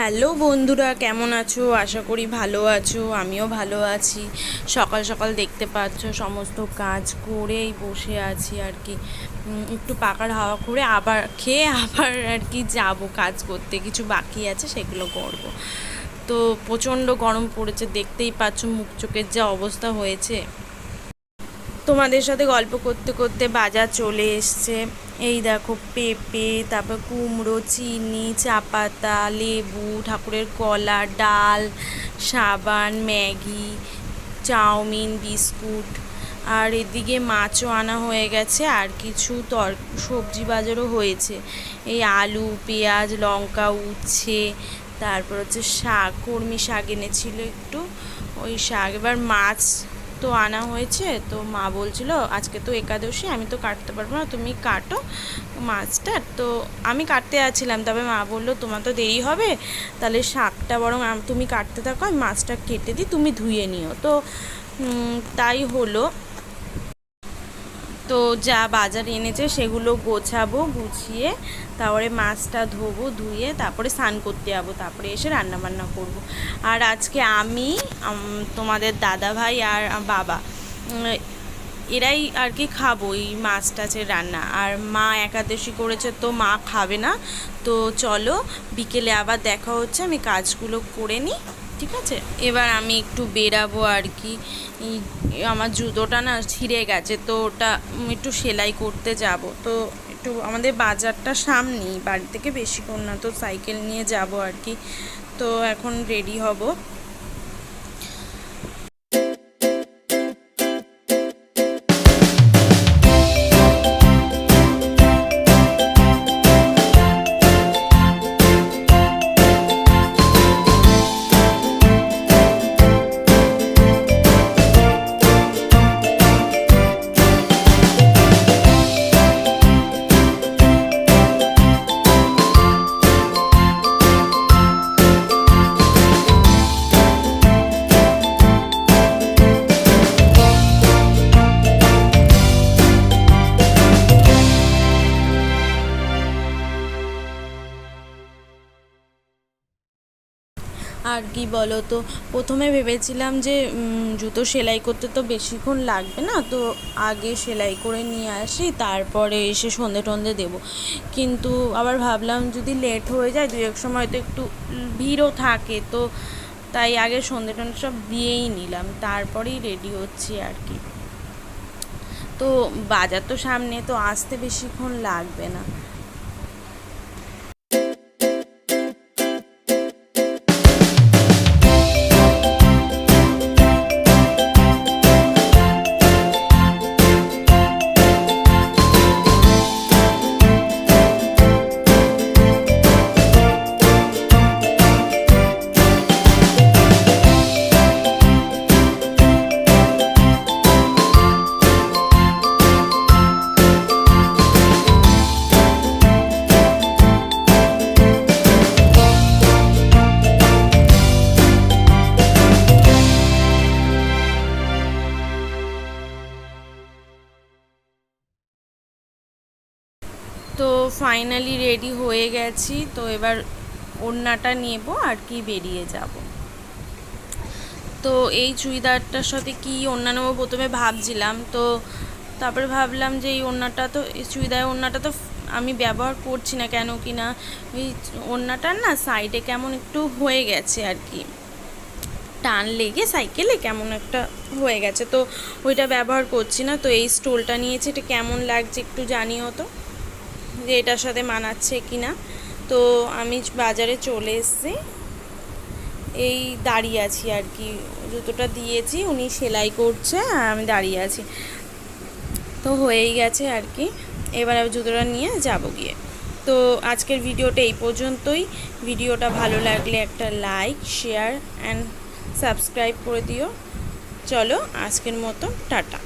Hello বন্ধুরা, কেমন আছো? আশা করি ভালো আছো। আমিও ভালো আছি। সকাল সকাল দেখতে পাচ্ছ সমস্ত কাজ করেই বসে আছি আর কি। একটু পাখার হাওয়া করে আবার খেয়ে আবার আর কি যাবো কাজ করতে, কিছু বাকি আছে সেগুলো করব। তো প্রচণ্ড গরম পড়েছে, দেখতেই পাচ্ছ মুখ চোখের যা অবস্থা হয়েছে। তোমাদের সাথে গল্প করতে করতে বাজার চলে এসছে। এই দেখো পেঁপে, তারপর কুমড়ো, চিনি, চা পাতা, লেবু, ঠাকুরের কলা, ডাল, সাবান, ম্যাগি, চাউমিন, বিস্কুট, আর এদিকে মাছও আনা হয়ে গেছে, আর কিছু সবজি বাজারও হয়েছে। এই আলু, পেঁয়াজ, লঙ্কা, উচ্ছে, তারপর হচ্ছে শাক, কলমি শাক এনেছিল একটু, ওই শাক। এবার মাছ তো আনা হয়েছে, তো মা বলছিল আজকে তো একাদশী, আমি তো কাটতে পারবো না, তুমি কাটো মাছটা। তো আমি কাটতে যাচ্ছিলাম, তবে মা বললো তোমার তো দেরি হবে, তাহলে শাকটা বরং তুমি কাটতে থাকো, আমি মাছটা কেটে দিই, তুমি ধুয়ে নিও। তো তাই হলো। তো যা বাজার এনেছে সেগুলো গোছাবো, গুছিয়ে তারপরে মাছটা ধোবো, ধুয়ে তারপরে স্নান করতে যাবো, তারপরে এসে রান্নাবান্না করব। আর আজকে আমি, তোমাদের দাদা ভাই আর বাবা, এরাই আর কি খাবো এই মাছ টাছের রান্না। আর মা একাদশী করেছে, তো মা খাবে না। তো চলো বিকেলে আবার দেখা হচ্ছে, আমি কাজগুলো করে নিই, ঠিক আছে? এবার আমি একটু বেরাবো আর কি। আমার জুতোটা না ছিঁড়ে গেছে, তো ওটা একটু সেলাই করতে যাব। তো একটু আমাদের বাজারটা সামনেই, বাড়ি থেকে বেশিক্ষণ না, তো সাইকেল নিয়ে যাব আর কি। তো এখন রেডি হব। আর কি বলো তো, প্রথমে ভেবেছিলাম যে জুতো সেলাই করতে তো বেশিক্ষণ লাগবে না, তো আগে সেলাই করে নিয়ে আসি, তারপরে এসে সন্ধে টন্ধে দেবো। কিন্তু আবার ভাবলাম যদি লেট হয়ে যায়, দু এক সময় তো একটু ভিড়ও থাকে, তো তাই আগে সন্ধে টন্ধে সব দিয়েই নিলাম, তারপরেই রেডি হচ্ছি আর কি। তো বাজার তো সামনে, তো আসতে বেশিক্ষণ লাগবে না। তো ফাইনালি রেডি হয়ে গেছি, তো এবার ওড়নাটা নেব আর কি, বেরিয়ে যাব। তো এই চুড়িদারটার সাথে কি ওড়না নেবো প্রথমে ভাবছিলাম, তো তারপরে ভাবলাম যে এই ওড়নাটা তো, এই চুড়িদারের ওড়নাটা তো আমি ব্যবহার করছি না, কেন কি না ওই ওড়নাটার না সাইডে কেমন একটু হয়ে গেছে আর কি, টান লেগে সাইকেলে কেমন একটা হয়ে গেছে, তো ওইটা ব্যবহার করছি না। তো এই স্টোলটা নিয়েছি, এটা কেমন লাগছে একটু জানিও তো, যে এটার সাথে মানাচ্ছে কি না। তো আমি বাজারে চলে এসেছি, এই দাঁড়িয়ে আছি আর কি, জুতোটা দিয়েছি, উনি সেলাই করছে আর আমি দাঁড়িয়ে আছি। তো হয়েই গেছে আর কি, এবার আমি জুতোটা নিয়ে যাব গিয়ে। তো আজকের ভিডিওটা এই পর্যন্তই। ভিডিওটা ভালো লাগলে একটা লাইক, শেয়ার অ্যান্ড সাবস্ক্রাইব করে দিও। চলো আজকের মতো টাটা।